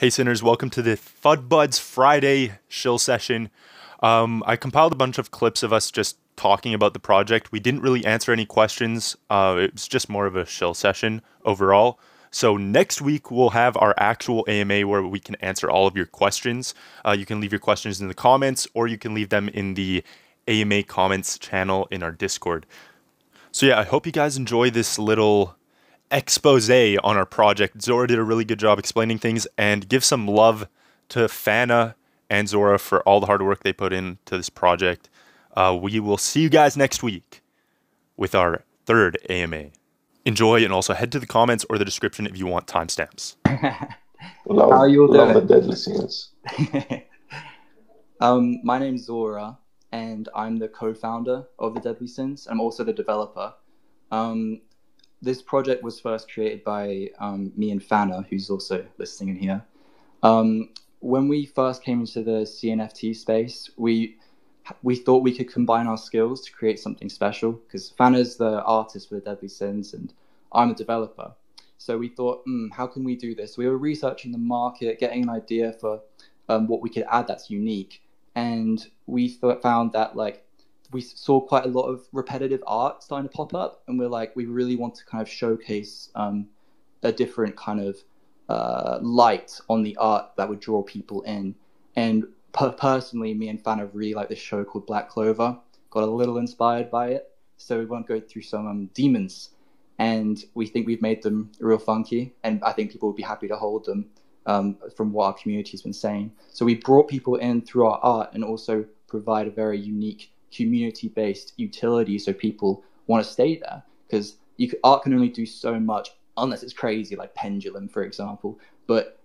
Hey sinners, welcome to the FudBuds Friday Shill session. I compiled a bunch of clips of us just talking about the project. We didn't really answer any questions. It was just more of a Shill session overall. So next week we'll have our actual AMA where we can answer all of your questions. You can leave your questions in the comments or you can leave them in the AMA comments channel in our Discord. So yeah, I hope you guys enjoy this little expose on our project. Zora did a really good job explaining things, and give some love to Fana and Zora for all the hard work they put into this project. We will see you guys next week with our third AMA. Enjoy, and also head to the comments or the description if you want timestamps. How are you all doing? The deadly scenes. My name's Zora, and I'm the co-founder of the Deadly Sins. I'm also the developer. This project was first created by me and Fana, who's also listening in here. When we first came into the CNFT space, we thought we could combine our skills to create something special, because Fana's the artist for the Deadly Sins and I'm a developer. So we thought, how can we do this? We were researching the market, getting an idea for what we could add that's unique. And we found that we saw quite a lot of repetitive art starting to pop up, and we're like, we really want to kind of showcase a different kind of light on the art that would draw people in. And personally, me and Fana really like this show called Black Clover, got a little inspired by it. So we want to go through some demons, and we think we've made them real funky, and I think people would be happy to hold them from what our community's been saying. So we brought people in through our art and also provide a very unique community-based utility so people want to stay there, because art can only do so much unless it's crazy, like Pendulum, for example. But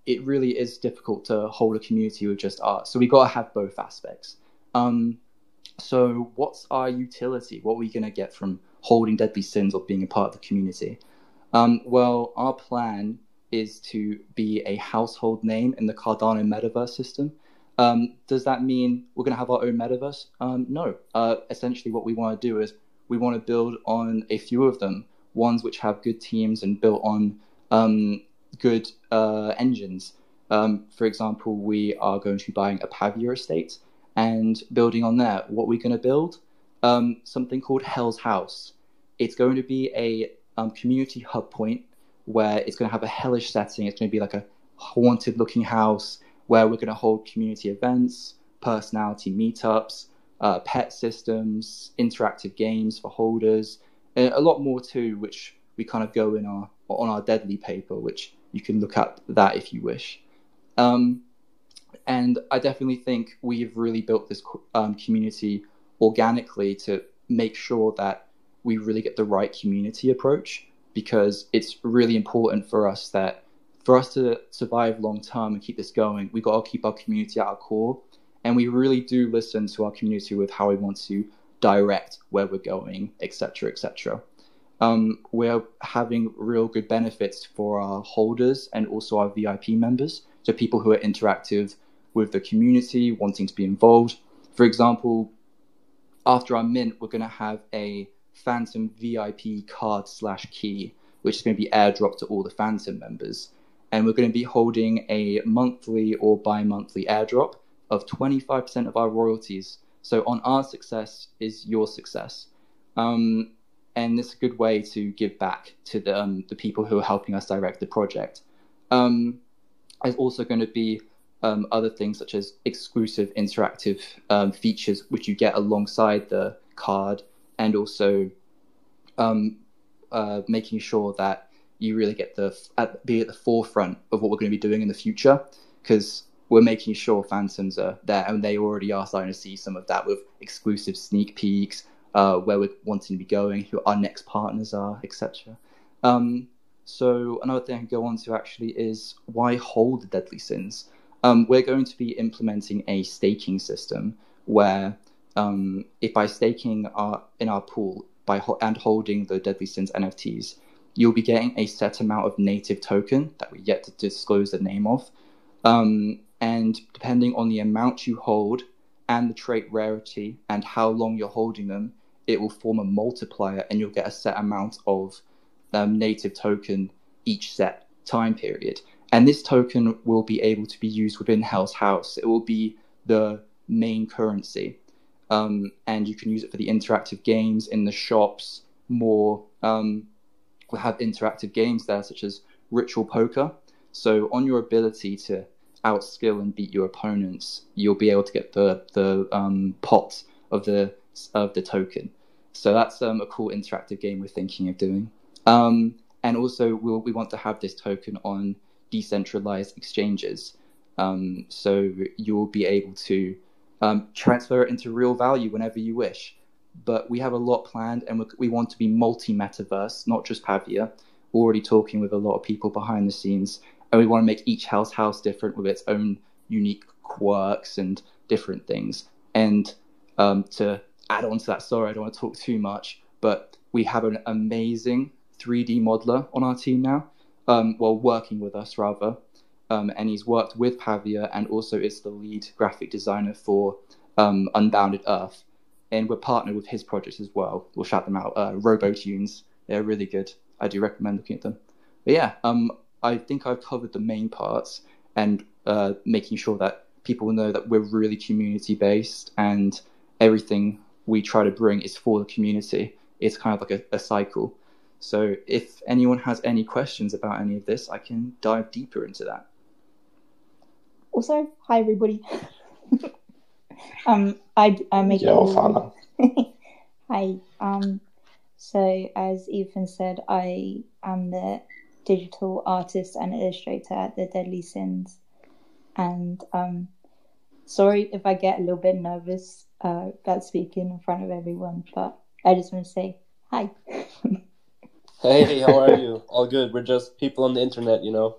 it really is difficult to hold a community with just art. So we got to have both aspects. So what's our utility? What are we going to get from holding Deadly Sins or being a part of the community? Well, our plan is to be a household name in the Cardano metaverse system. Does that mean we're going to have our own metaverse? No. Essentially, what we want to do is we want to build on a few of them, ones which have good teams and built on good engines. For example, we are going to be buying a Pavia estate and building on there. What we're going to build? Something called Hell's House. It's going to be a community hub point where it's going to have a hellish setting. It's going to be like a haunted-looking house where we're going to hold community events, personality meetups, pet systems, interactive games for holders, and a lot more too, which we kind of go in on our Deadly paper, which you can look at that if you wish. And I definitely think we've really built this community organically to make sure that we really get the right community approach, because it's really important for us to survive long term and keep this going. We got to keep our community at our core, and we really do listen to our community with how we want to direct where we're going, etc., etc. We're having real good benefits for our holders and also our VIP members, so people who are interactive with the community, wanting to be involved. For example, after our mint, we're going to have a Phantom VIP card/key, which is going to be airdropped to all the Phantom members. And we're going to be holding a monthly or bi-monthly airdrop of 25% of our royalties. So on our success is your success. And this is a good way to give back to the people who are helping us direct the project. There's also going to be other things such as exclusive interactive features, which you get alongside the card, and also making sure that you really get be at the forefront of what we're going to be doing in the future, because we're making sure Phantoms are there, and they already are starting to see some of that with exclusive sneak peeks, where we're wanting to be going, who our next partners are, etc. So another thing I can go on to actually is why hold the Deadly Sins. We're going to be implementing a staking system where if by staking in our pool and holding the Deadly Sins NFTs, you'll be getting a set amount of native token that we yet to disclose the name of. And depending on the amount you hold and the trait rarity and how long you're holding them, it will form a multiplier, and you'll get a set amount of native token each set time period. And this token will be able to be used within House. It will be the main currency. And you can use it for the interactive games in the shops. We'll have interactive games there, such as Ritual Poker. So on your ability to outskill and beat your opponents, you'll be able to get the pot of the token. So that's a cool interactive game we're thinking of doing. And also we want to have this token on decentralized exchanges. So you'll be able to transfer it into real value whenever you wish. But we have a lot planned, and we want to be multi-metaverse, not just Pavia. We're already talking with a lot of people behind the scenes, and we want to make each house different with its own unique quirks and different things. And to add on to that, sorry, I don't want to talk too much, but we have an amazing 3D modeler on our team now, working with us rather. And he's worked with Pavia and also is the lead graphic designer for Unbounded Earth. And we're partnered with his projects as well. We'll shout them out. RoboTunes, they're really good. I do recommend looking at them. But yeah, I think I've covered the main parts, and making sure that people know that we're really community-based and everything we try to bring is for the community. It's kind of like a cycle. So if anyone has any questions about any of this, I can dive deeper into that. Also, hi everybody. I make FANA. Hi. So as Ethan said, I am the digital artist and illustrator at the Deadly Sins. And sorry if I get a little bit nervous about speaking in front of everyone, but I just want to say hi. Hey, how are you? All good. We're just people on the internet, you know.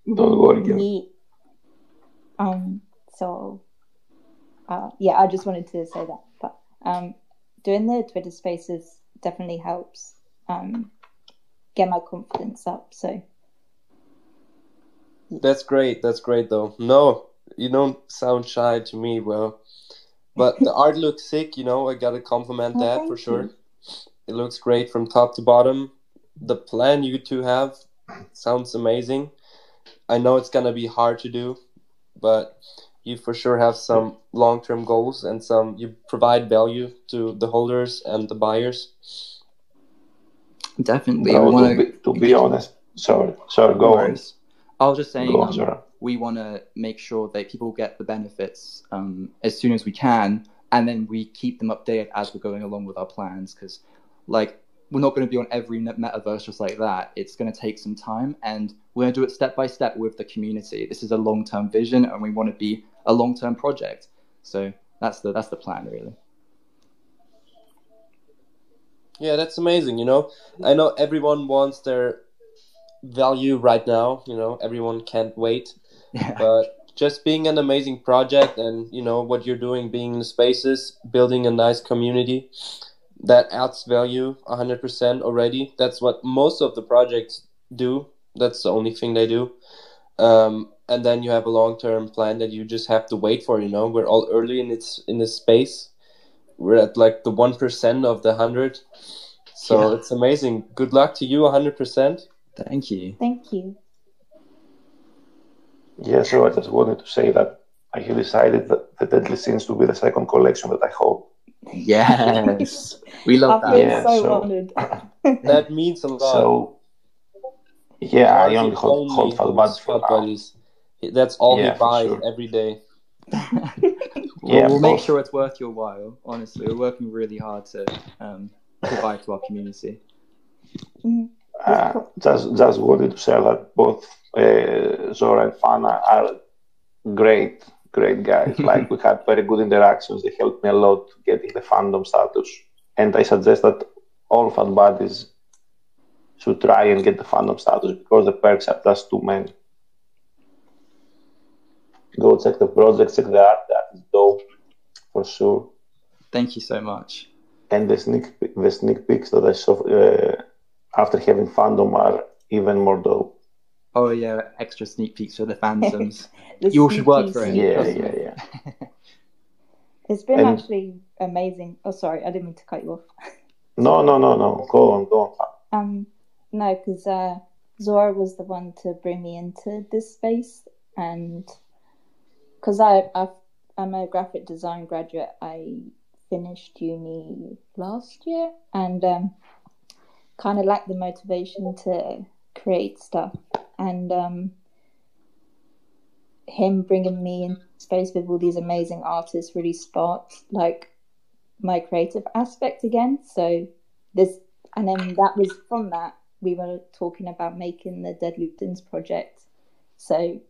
Don't worry. Yeah, I just wanted to say that. But doing the Twitter Spaces definitely helps get my confidence up. So that's great. That's great, though. No, you don't sound shy to me, well, but the art looks sick. You know, I gotta compliment that for sure. It looks great from top to bottom. The plan you two have sounds amazing. I know it's gonna be hard to do, but you for sure have some long-term goals and you provide value to the holders and the buyers. Definitely. To be honest, sorry, go on. I was just saying, we want to make sure that people get the benefits as soon as we can, and then we keep them updated as we're going along with our plans, because we're not going to be on every metaverse just like that. It's going to take some time, and we're going to do it step by step with the community. This is a long-term vision, and we want to be a long-term project. So that's the plan, really. Yeah, that's amazing. You know, I know everyone wants their value right now. You know, everyone can't wait. Yeah. But just being an amazing project, and you know what you're doing, being in the spaces, building a nice community, that adds value 100% already. That's what most of the projects do. That's the only thing they do. And then you have a long-term plan that you just have to wait for. You know, we're all early in this space. We're at like the 1% of the 100. So It's amazing. Good luck to you, 100%. Thank you. Thank you. Yeah, so I just wanted to say that I have decided that the Deadly Sins to be the second collection that I hold. Yes, we love that. Yeah, so honored. That means a lot. So, yeah, I only hold FudFridays. That's all he buys every day. We'll make sure it's worth your while. Honestly, we're working really hard to provide to our community. Just wanted to say that both Zora and FANA are great guys. We had very good interactions. They helped me a lot getting the fandom status. And I suggest that all fan buddies should try and get the fandom status, because the perks are just too many. Go check the project, check the art. That is dope, for sure. Thank you so much. And the sneak peeks that I saw after having fandom are even more dope. Oh yeah, extra sneak peeks for the fandoms. You all should work for it. Yeah. It's been actually amazing. Oh, sorry, I didn't mean to cut you off. No. Go on. No, because Zora was the one to bring me into this space, and because I'm a graphic design graduate, I finished uni last year and kind of lacked the motivation to create stuff, and him bringing me in space with all these amazing artists really sparked like my creative aspect again. So and then that was from that we were talking about making the DeadlyDaddySollie project. So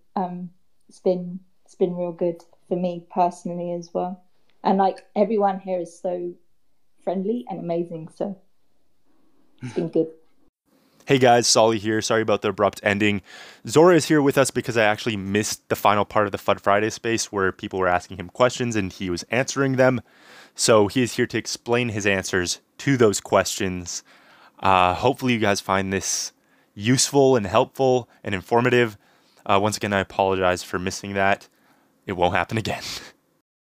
it's been real good for me personally as well, and like everyone here is so friendly and amazing, so it's been good. Hey guys, Sollie here. Sorry about the abrupt ending. Zora is here with us because I actually missed the final part of the FudFriday space where people were asking him questions and he was answering them. So he is here to explain his answers to those questions. Hopefully you guys find this useful and helpful and informative. Once again, I apologize for missing that. It won't happen again.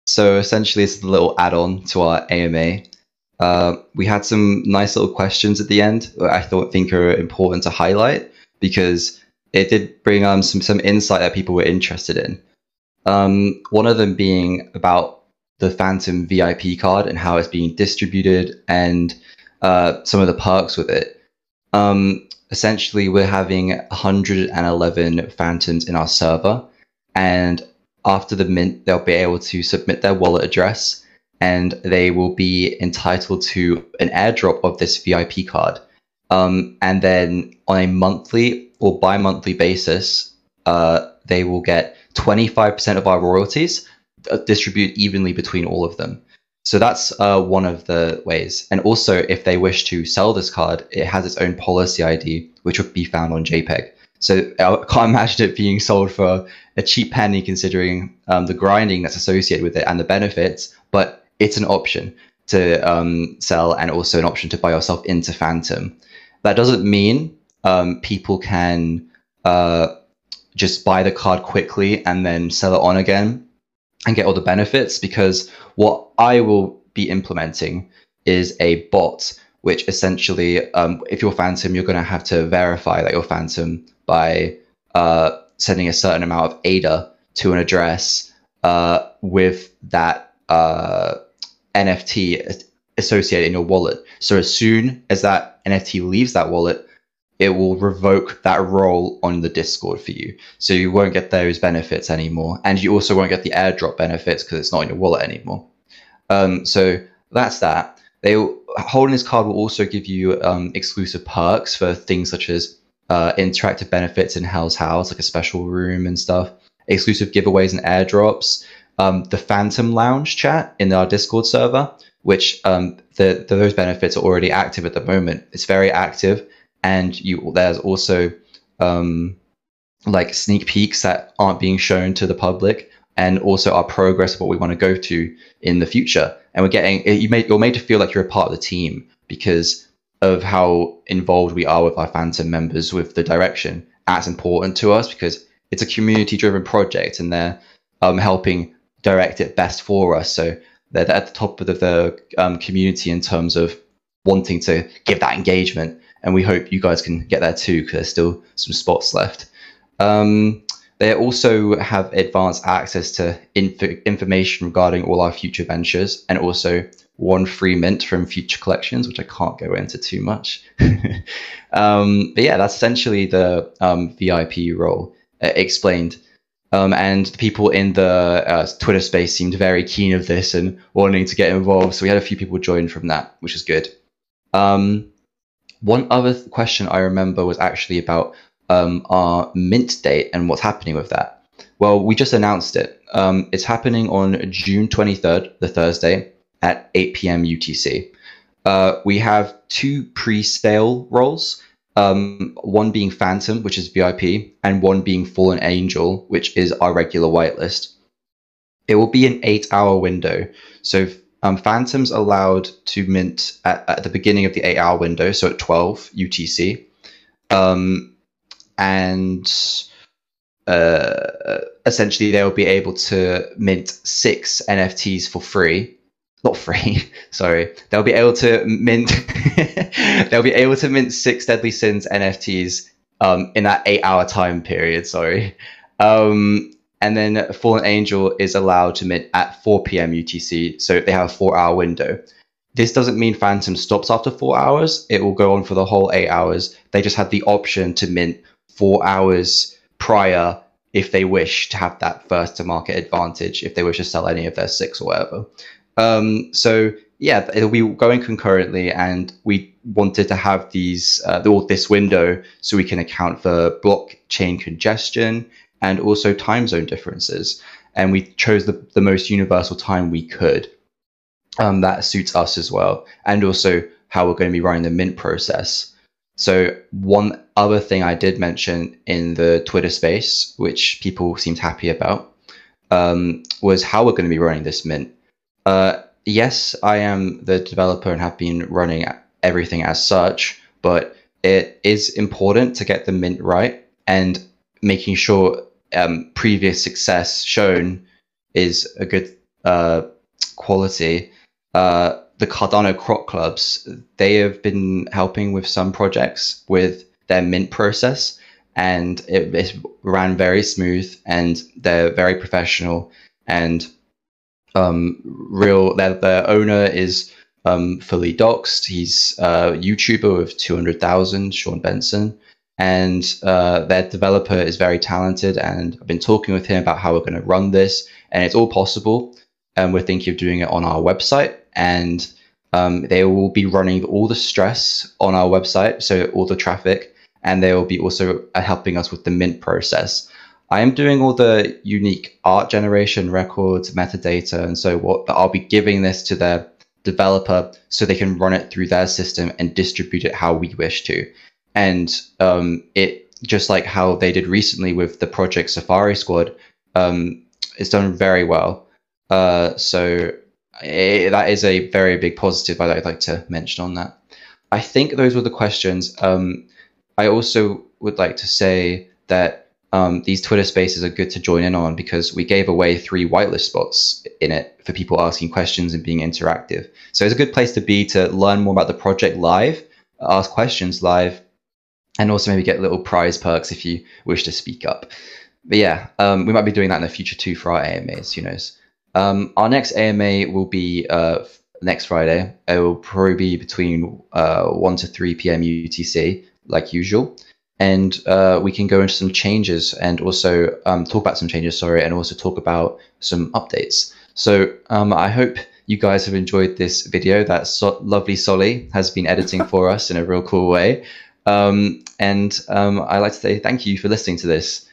So essentially, it's a little add-on to our AMA. We had some nice little questions at the end that I think are important to highlight because it did bring some insight that people were interested in. One of them being about the Phantom VIP card and how it's being distributed and some of the perks with it. Essentially, we're having 111 Phantoms in our server, and after the mint, they'll be able to submit their wallet address, and they will be entitled to an airdrop of this VIP card. And then on a monthly or bi-monthly basis, they will get 25% of our royalties distributed evenly between all of them. So that's one of the ways. And also, if they wish to sell this card, it has its own policy ID, which would be found on JPEG. So I can't imagine it being sold for a cheap penny considering the grinding that's associated with it and the benefits, but it's an option to sell and also an option to buy yourself into Phantom. That doesn't mean people can just buy the card quickly and then sell it on again and get all the benefits, because what I will be implementing is a bot, which essentially, if you're Phantom, you're going to have to verify that you're Phantom by sending a certain amount of ADA to an address with that NFT associated in your wallet. So as soon as that NFT leaves that wallet, it will revoke that role on the Discord for you. So you won't get those benefits anymore. And you also won't get the airdrop benefits because it's not in your wallet anymore. So that's that. Holding this card will also give you exclusive perks for things such as interactive benefits in Hell's House, like a special room and stuff, exclusive giveaways and airdrops, the Phantom Lounge chat in our Discord server, which those benefits are already active at the moment. It's very active, and there's also like sneak peeks that aren't being shown to the public, and also our progress of what we want to go to in the future. And we're getting you're made to feel like you're a part of the team because of how involved we are with our Phantom members with the direction. That's important to us because it's a community-driven project, and they're helping direct it best for us. So they're at the top of the community in terms of wanting to give that engagement, and we hope you guys can get there too, because there's still some spots left. They also have advanced access to information regarding all our future ventures, and also one free mint from future collections, which I can't go into too much. But yeah, that's essentially the VIP role explained. And the people in the Twitter space seemed very keen of this and wanting to get involved. So we had a few people join from that, which is good. One other question I remember was actually about our mint date and what's happening with that. Well, we just announced it. It's happening on June 23rd, the Thursday, at 8 p.m. UTC. We have 2 pre-sale roles. One being Phantom, which is VIP, and one being Fallen Angel, which is our regular whitelist. It will be an 8-hour window. So Phantom's allowed to mint at the beginning of the 8-hour window, so at 12 UTC. Essentially, they'll be able to mint 6 NFTs for free. Not free, sorry. They'll be able to mint. They'll be able to mint 6 Deadly Sins NFTs in that 8-hour time period. Sorry. And then Fallen Angel is allowed to mint at 4 p.m. UTC, so they have a 4-hour window. This doesn't mean Phantom stops after 4 hours. It will go on for the whole 8 hours. They just have the option to mint 4 hours prior if they wish to have that first to market advantage, if they wish to sell any of their 6 or whatever. So yeah, it'll be going concurrently, and we wanted to have these this window so we can account for blockchain congestion and also time zone differences. And we chose the most universal time we could. That suits us as well, and also how we're going to be running the mint process. So one other thing I did mention in the Twitter space, which people seemed happy about, was how we're going to be running this mint. Yes, I am the developer and have been running everything as such, but it is important to get the mint right, and making sure previous success shown is a good quality. The Cardano Croc Clubs, they have been helping with some projects with their mint process, and it ran very smooth, and they're very professional, and their owner is fully doxed. He's a YouTuber with 200,000, Sean Benson, and their developer is very talented, and I've been talking with him about how we're going to run this, and it's all possible. And we're thinking of doing it on our website, and they will be running all the stress on our website, so all the traffic, and they will be also helping us with the mint process. I am doing all the unique art generation records, metadata, and so what, but I'll be giving this to their developer so they can run it through their system and distribute it how we wish to. And it, just like how they did recently with the Project Safari Squad, it's done very well. So that is a very big positive I'd like to mention on that. I think those were the questions. I also would like to say that these Twitter spaces are good to join in on, because we gave away 3 whitelist spots in it for people asking questions and being interactive. So it's a good place to be to learn more about the project live, ask questions live, and also maybe get little prize perks if you wish to speak up. But yeah, we might be doing that in the future too for our AMAs, who knows. Our next AMA will be next Friday. It will probably be between 1 to 3 p.m. UTC, like usual. And we can go into some changes and also talk about some changes, and also talk about some updates. So I hope you guys have enjoyed this video that lovely Sollie has been editing for us in a real cool way. And I'd like to say thank you for listening to this.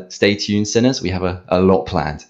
Stay tuned, sinners. We have a lot planned.